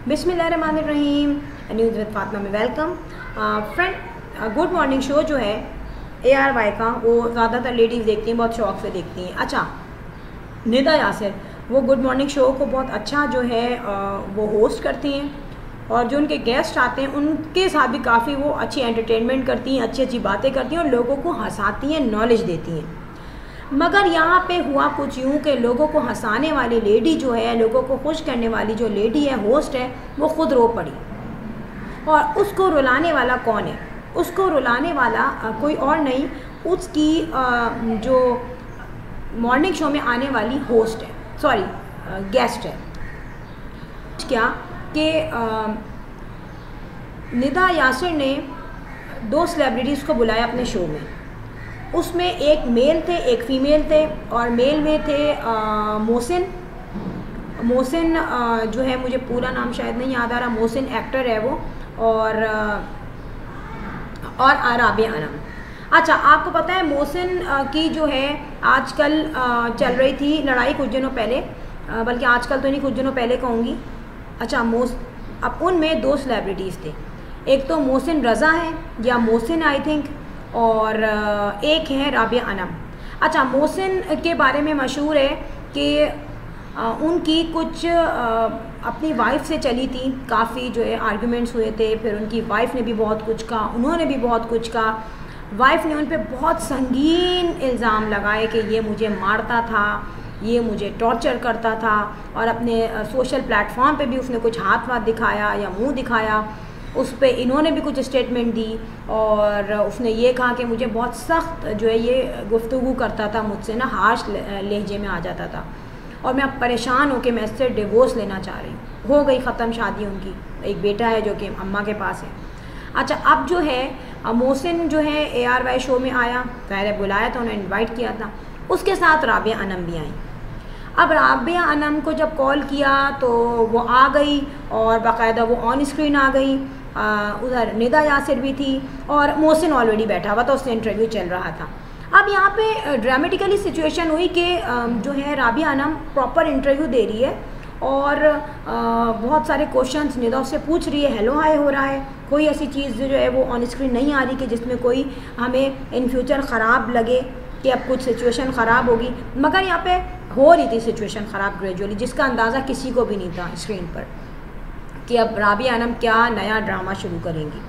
बिस्मिल्लाहिर्रहमानिर्रहीम। News with Fatima में welcome. Friend, good morning show जो है ARY का, वो ज़्यादातर लेडीज़ देखती हैं, बहुत शौक़ से देखती हैं। अच्छा, निदा यासिर वो गुड मॉर्निंग शो को बहुत अच्छा जो है वो होस्ट करती हैं, और जो उनके गेस्ट आते हैं उनके साथ भी काफ़ी वो अच्छी एंटरटेनमेंट करती हैं, अच्छी अच्छी बातें करती हैं और लोगों को हंसाती हैं, नॉलेज देती हैं। मगर यहाँ पे हुआ कुछ यूँ कि लोगों को हंसाने वाली लेडी जो है, लोगों को खुश करने वाली जो लेडी है, होस्ट है, वो ख़ुद रो पड़ी। और उसको रुलाने वाला कौन है? उसको रुलाने वाला कोई और नहीं, उसकी जो मॉर्निंग शो में आने वाली होस्ट है, सॉरी गेस्ट है। क्या कि निदा यासिर ने 2 सेलिब्रिटीज़ को बुलाया अपने शो में। उसमें एक मेल थे, एक फ़ीमेल थे, और मेल में थे मोहसिन जो है, मुझे पूरा नाम शायद नहीं याद आ रहा, मोहसिन एक्टर है वो, और राबिया अनम। अच्छा, आपको पता है मोहसिन की जो है आजकल चल रही थी लड़ाई कुछ दिनों पहले, बल्कि आजकल तो नहीं, कुछ दिनों पहले कहूँगी। अच्छा, अब उनमें 2 सेलिब्रिटीज़ थे, एक तो मोहसिन रज़ा है या मोहसिन आई थिंक, और एक है राबिया अनम। अच्छा, मोहसिन के बारे में मशहूर है कि उनकी कुछ अपनी वाइफ से चली थी, काफ़ी जो है आर्ग्यूमेंट्स हुए थे, फिर उनकी वाइफ ने भी बहुत कुछ कहा, उन्होंने भी बहुत कुछ कहा। वाइफ ने उन पर बहुत संगीन इल्ज़ाम लगाए कि ये मुझे मारता था, ये मुझे टॉर्चर करता था, और अपने सोशल प्लेटफॉर्म पे भी उसने कुछ हाथ वाथ दिखाया या मुंह दिखाया। उस पर इन्होंने भी कुछ स्टेटमेंट दी, और उसने ये कहा कि मुझे बहुत सख्त जो है ये गुफ्तगू करता था मुझसे, ना हार्श लहजे में आ जाता था, और मैं अब परेशान हूँ कि मैं इससे डिवोर्स लेना चाह रही हूँ। हो गई ख़त्म शादी उनकी, एक बेटा है जो कि अम्मा के पास है। अच्छा, अब जो है मोहसिन जो है ARY शो में आया, ज़ाहिर बुलाया था, उन्हें इन्वाइट किया था, उसके साथ राबिया अनम भी आई। अब राबिया अनम को जब कॉल किया तो वो आ गई, और बाकायदा वो ऑन स्क्रीन आ गई। उधर निदा यासिर भी थी, और मोहसिन ऑलरेडी बैठा हुआ था, उससे इंटरव्यू चल रहा था। अब यहाँ पे ड्रामेटिकली सिचुएशन हुई कि जो है राबिया अनम प्रॉपर इंटरव्यू दे रही है, और बहुत सारे क्वेश्चंस निदा उससे पूछ रही है, हेलो हाय हो रहा है, कोई ऐसी चीज़ जो है वो ऑन स्क्रीन नहीं आ रही कि जिसमें कोई हमें इन फ्यूचर ख़राब लगे कि अब कुछ सिचुएशन ख़राब होगी। मगर यहाँ पे हो रही थी सिचुएशन ख़राब ग्रेजुअली, जिसका अंदाज़ा किसी को भी नहीं था स्क्रीन पर कि अब राबिया अनम क्या नया ड्रामा शुरू करेंगी।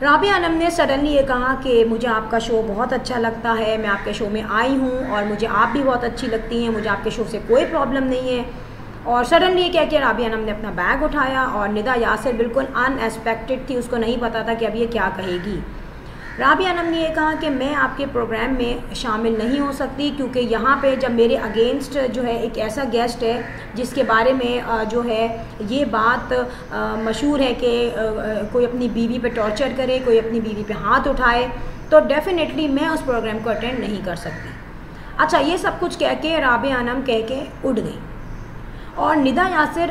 राबिया अनम ने सडनली ये कहा कि मुझे आपका शो बहुत अच्छा लगता है, मैं आपके शो में आई हूँ और मुझे आप भी बहुत अच्छी लगती हैं, मुझे आपके शो से कोई प्रॉब्लम नहीं है। और सडनली ये कह के राबिया अनम ने अपना बैग उठाया, और निदा यासिर बिल्कुल अनएक्सपेक्टेड थी, उसको नहीं पता था कि अब ये क्या कहेगी। राबिया अनम ने ये कहा कि मैं आपके प्रोग्राम में शामिल नहीं हो सकती, क्योंकि यहाँ पे जब मेरे अगेंस्ट जो है एक ऐसा गेस्ट है जिसके बारे में जो है ये बात मशहूर है कि कोई अपनी बीवी पे टॉर्चर करे, कोई अपनी बीवी पे हाथ उठाए, तो डेफिनेटली मैं उस प्रोग्राम को अटेंड नहीं कर सकती। अच्छा, ये सब कुछ कह के राबिया अनम कह के उड़ गई, और निदा यासिर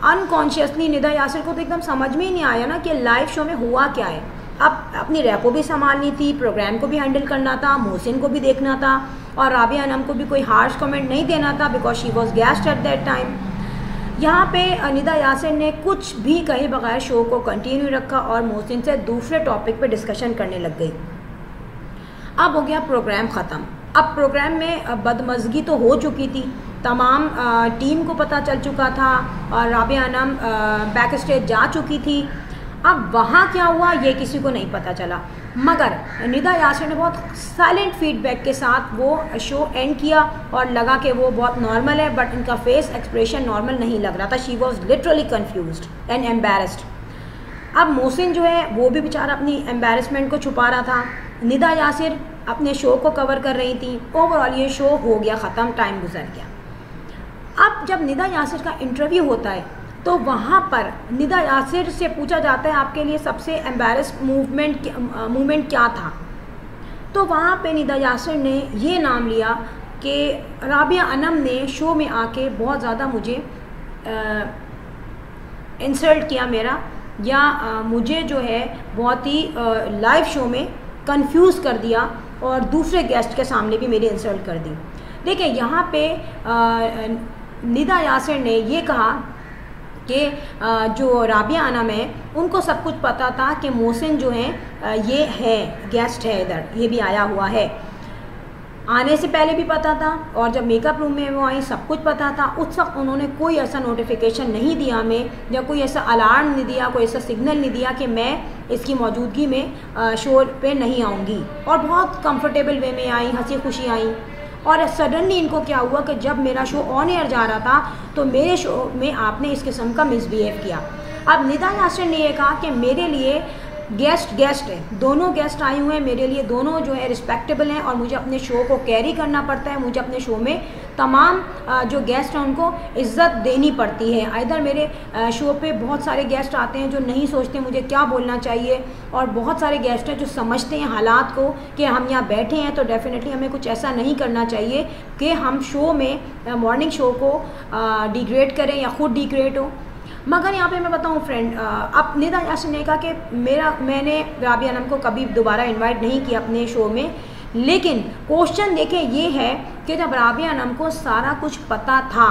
अनकॉन्शियसली, निदा यासिर को तो एकदम समझ में ही नहीं आया ना कि लाइव शो में हुआ क्या है। अब अपनी रैप को भी संभालनी थी, प्रोग्राम को भी हैंडल करना था, मोहसिन को भी देखना था, और राबिया अनम को भी कोई हार्श कमेंट नहीं देना था, because she was guest at that time. यहाँ पे निदा यासिर ने कुछ भी कहे बगैर शो को कंटिन्यू रखा, और मोहसिन से दूसरे टॉपिक पे डिस्कशन करने लग गई। अब हो गया प्रोग्राम ख़त्म। अब प्रोग्राम में बदमज़गी तो हो चुकी थी, तमाम टीम को पता चल चुका था, और राबिया अनम बैक स्टेज जा चुकी थी। अब वहाँ क्या हुआ ये किसी को नहीं पता चला, मगर निदा यासिर ने बहुत साइलेंट फीडबैक के साथ वो शो एंड किया, और लगा कि वो बहुत नॉर्मल है, बट इनका फेस एक्सप्रेशन नॉर्मल नहीं लग रहा था। She was literally confused and embarrassed. अब मोहसिन जो है वो भी बेचारा अपनी एम्बेरसमेंट को छुपा रहा था, निदा यासिर अपने शो को कवर कर रही थी। ओवरऑल ये शो हो गया ख़त्म, टाइम गुजर गया। अब जब निदा यासिर का इंटरव्यू होता है तो वहाँ पर निदा यासिर से पूछा जाता है आपके लिए सबसे एम्बेरस्ड मूवमेंट क्या था, तो वहाँ पे निदा यासिर ने ये नाम लिया कि राबिया अनम ने शो में आके बहुत ज़्यादा मुझे इंसल्ट किया मेरा, या मुझे जो है बहुत ही लाइव शो में कंफ्यूज कर दिया, और दूसरे गेस्ट के सामने भी मेरी इंसल्ट कर दी। देखिए, यहाँ पे निदा यासिर ने ये कहा कि जो राबिया अनम है उनको सब कुछ पता था कि मोहसिन जो है ये है गेस्ट है, इधर ये भी आया हुआ है। आने से पहले भी पता था और जब मेकअप रूम में वो आई सब कुछ पता था। उस वक्त उन्होंने कोई ऐसा नोटिफिकेशन नहीं दिया हमें, या कोई ऐसा अलार्म नहीं दिया, कोई ऐसा सिग्नल नहीं दिया कि मैं इसकी मौजूदगी में शो पे नहीं आऊँगी। और बहुत कंफर्टेबल वे में आई, हंसी खुशी आई। और सडनली इनको क्या हुआ कि जब मेरा शो ऑन एयर जा रहा था तो मेरे शो में आपने इस किस्म का मिसबिहेव किया। अब निदा यासिर ने यह कहा कि मेरे लिए गेस्ट है, दोनों गेस्ट आए हुए हैं, मेरे लिए दोनों जो है रिस्पेक्टेबल हैं और मुझे अपने शो को कैरी करना पड़ता है। मुझे अपने शो में तमाम जो गेस्ट हैं उनको इज़्ज़त देनी पड़ती है। इधर मेरे शो पे बहुत सारे गेस्ट आते हैं जो नहीं सोचते मुझे क्या बोलना चाहिए, और बहुत सारे गेस्ट हैं जो समझते हैं हालात को कि हम यहाँ बैठे हैं तो डेफिनेटली हमें कुछ ऐसा नहीं करना चाहिए कि हम शो में मॉर्निंग शो को डिग्रेड करें या ख़ुद डिग्रेड हो। मगर यहाँ पे मैं बताऊँ फ्रेंड, अब निदा यासिर ने कहा कि मैंने राबिया अनम को कभी दोबारा इनवाइट नहीं किया अपने शो में। लेकिन क्वेश्चन देखें ये है कि जब राबिया अनम को सारा कुछ पता था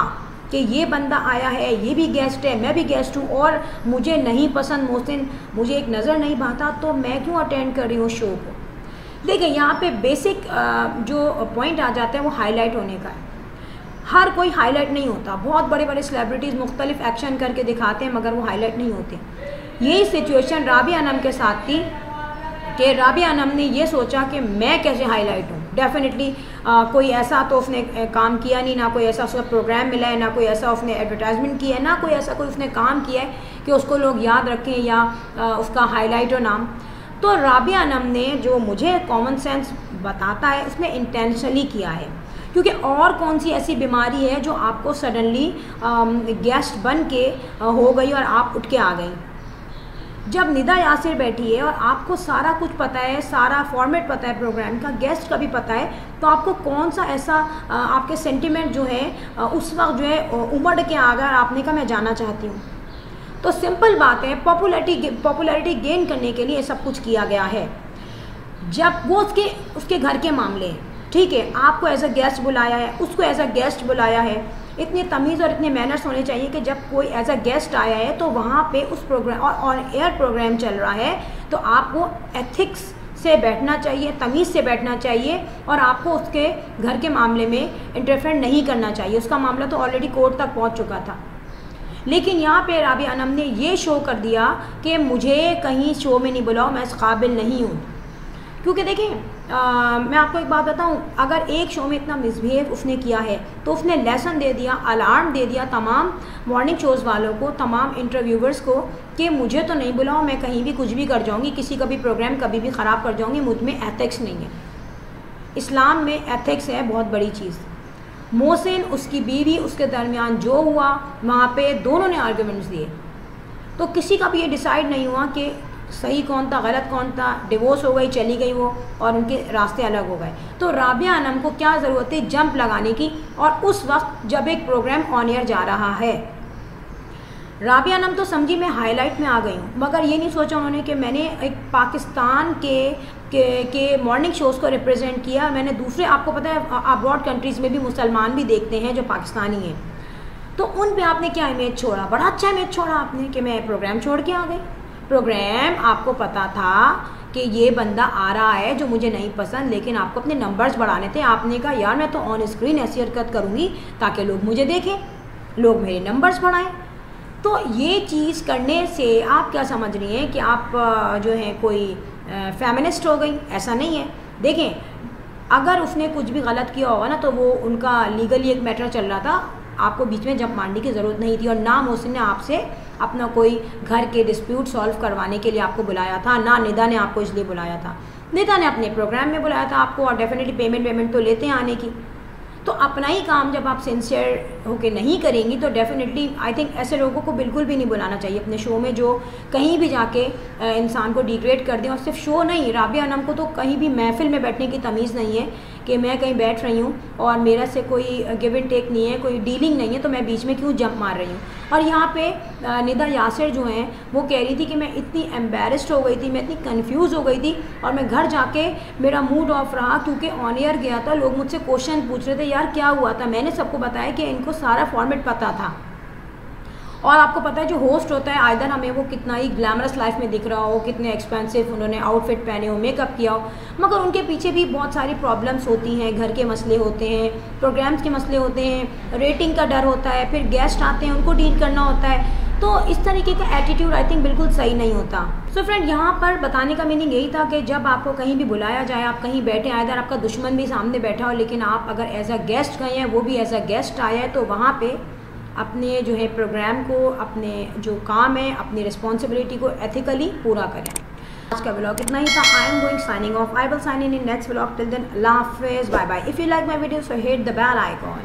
कि ये बंदा आया है, ये भी गेस्ट है, मैं भी गेस्ट हूँ, और मुझे नहीं पसंद मोहसिन, मुझे एक नज़र नहीं भाता, तो मैं क्यों अटेंड कर रही हूँ शो को। देखिए यहाँ पे बेसिक जो पॉइंट आ जाता है वो हाईलाइट होने का है। हर कोई हाईलाइट नहीं होता। बहुत बड़े बड़े सेलिब्रिटीज़ मुख्तलिफ एक्शन करके दिखाते हैं मगर वो हाईलाइट नहीं होते। यही सिचुएशन राबिया अनम के साथ थी कि राबिया अनम ने ये सोचा कि मैं कैसे हाईलाइट हूँ। डेफिनेटली कोई ऐसा तो उसने काम किया नहीं, ना कोई ऐसा उसका प्रोग्राम मिला है, ना कोई ऐसा उसने एडवर्टाइजमेंट किया है, ना कोई ऐसा कोई उसने काम किया है कि उसको लोग याद रखें या उसका हाईलाइट हो नाम। तो राबिया अनम ने, जो मुझे कॉमन सेंस बताता है, इसने इंटेंशनली किया है। क्योंकि और कौन सी ऐसी बीमारी है जो आपको सडनली गेस्ट बन के हो गई और आप उठ के आ गई। जब निदा यासिर बैठी है और आपको सारा कुछ पता है, सारा फॉर्मेट पता है प्रोग्राम का, गेस्ट का भी पता है, तो आपको कौन सा ऐसा आपके सेंटिमेंट जो है उस वक्त जो है उमड़ के आ गया और आपने कहा मैं जाना चाहती हूँ। तो सिंपल बात है, पॉपुलैरिटी गेन करने के लिए सब कुछ किया गया है। जब वो उसके घर के मामले हैं, ठीक है, आपको एज अ गेस्ट बुलाया है, उसको एज अ गेस्ट बुलाया है। इतनी तमीज़ और इतने मैनर्स होने चाहिए कि जब कोई एज अ गेस्ट आया है तो वहाँ पे उस प्रोग्राम और एयर प्रोग्राम चल रहा है तो आपको एथिक्स से बैठना चाहिए, तमीज़ से बैठना चाहिए, और आपको उसके घर के मामले में इंटरफेयर नहीं करना चाहिए। उसका मामला तो ऑलरेडी कोर्ट तक पहुँच चुका था। लेकिन यहाँ पे राबिया अनम ने ये शो कर दिया कि मुझे कहीं शो में नहीं बुलाओ, मैं इस काबिल नहीं हूँ। क्योंकि देखिए मैं आपको एक बात बताऊं, अगर एक शो में इतना मिसबिहेव उसने किया है तो उसने लेसन दे दिया, अलार्म दे दिया तमाम मॉर्निंग शोज़ वालों को, तमाम इंटरव्यूवर्स को, कि मुझे तो नहीं बुलाओ, मैं कहीं भी कुछ भी कर जाऊंगी, किसी का भी प्रोग्राम कभी भी ख़राब कर जाऊंगी, मुझ में एथिक्स नहीं है। इस्लाम में एथिक्स है बहुत बड़ी चीज़। मोहसिन, उसकी बीवी, उसके दरमियान जो हुआ वहाँ पे दोनों ने आर्गूमेंट्स दिए, तो किसी का भी ये डिसाइड नहीं हुआ कि सही कौन था गलत कौन था। डिवोर्स हो गई, चली गई वो, और उनके रास्ते अलग हो गए। तो राबिया अनम को क्या ज़रूरत है जंप लगाने की, और उस वक्त जब एक प्रोग्राम ऑन एयर जा रहा है। राबिया अनम तो समझी मैं हाईलाइट में आ गई हूँ, मगर ये नहीं सोचा उन्होंने कि मैंने एक पाकिस्तान के मॉर्निंग शोज़ को रिप्रेजेंट किया। मैंने दूसरे, आपको पता है अब्रॉड कंट्रीज़ में भी मुसलमान भी देखते हैं जो पाकिस्तानी हैं, तो उन पे आपने क्या इमेज छोड़ा, बड़ा अच्छा इमेज छोड़ा आपने कि मैं प्रोग्राम छोड़ के आ गई। प्रोग्राम आपको पता था कि ये बंदा आ रहा है जो मुझे नहीं पसंद, लेकिन आपको अपने नंबर्स बढ़ाने थे। आपने कहा यार मैं तो ऑन स्क्रीन ऐसी हरकत करूँगी ताकि लोग मुझे देखें, लोग मेरे नंबर्स बढ़ाएं। तो ये चीज़ करने से आप क्या समझ रही हैं कि आप जो है कोई फेमिनिस्ट हो गई? ऐसा नहीं है। देखें, अगर उसने कुछ भी गलत किया होगा ना तो वो उनका लीगली एक मैटर चल रहा था, आपको बीच में जंप मारने की ज़रूरत नहीं थी। और ना मोहसिन ने आपसे अपना कोई घर के डिस्प्यूट सॉल्व करवाने के लिए आपको बुलाया था, ना निदा ने आपको इसलिए बुलाया था। निदा ने अपने प्रोग्राम में बुलाया था आपको, और डेफिनेटली पेमेंट तो लेते हैं आने की। तो अपना ही काम जब आप सिंसियर होके नहीं करेंगी तो डेफिनेटली आई थिंक ऐसे लोगों को बिल्कुल भी नहीं बुलाना चाहिए अपने शो में, जो कहीं भी जाके इंसान को डिग्रेड कर दें। और सिर्फ शो नहीं, राबिया अनम को तो कहीं भी महफिल में बैठने की तमीज़ नहीं है कि मैं कहीं बैठ रही हूँ और मेरा से कोई गिव एंड टेक नहीं है, कोई डीलिंग नहीं है, तो मैं बीच में क्यों जंप मार रही हूँ। और यहाँ पे निदा यासिर जो हैं वो कह रही थी कि मैं इतनी एम्बेरस्ड हो गई थी, मैं इतनी कंफ्यूज हो गई थी, और मैं घर जाके मेरा मूड ऑफ रहा क्योंकि ऑन एयर गया था, लोग मुझसे क्वेश्चन पूछ रहे थे यार क्या हुआ था। मैंने सबको बताया कि इनको सारा फॉर्मेट पता था, और आपको पता है जो होस्ट होता है आइदर हमें वो कितना ही ग्लैमरस लाइफ में दिख रहा हो, कितने एक्सपेंसिव उन्होंने आउटफिट पहने हो, मेकअप किया हो, मगर उनके पीछे भी बहुत सारी प्रॉब्लम्स होती हैं, घर के मसले होते हैं, प्रोग्राम्स के मसले होते हैं, रेटिंग का डर होता है, फिर गेस्ट आते हैं उनको डील करना होता है। तो इस तरीके का एटीट्यूड आई थिंक बिल्कुल सही नहीं होता। सो फ्रेंड, यहाँ पर बताने का मीनिंग यही था कि जब आपको कहीं भी बुलाया जाए, आप कहीं बैठे, आइदर आपका दुश्मन भी सामने बैठा हो, लेकिन आप अगर एज अ गेस्ट गए हैं, वो भी एज अ गेस्ट आया है, तो वहाँ पे अपने जो है प्रोग्राम को, अपने जो काम है, अपनी रिस्पॉन्सिबिलिटी को एथिकली पूरा करें। आज का व्लॉग इतना ही था। I am going signing off. I will sign in next vlog. Till then, अल्लाह हाफिज़, bye bye. If you like my video so hit the bell icon.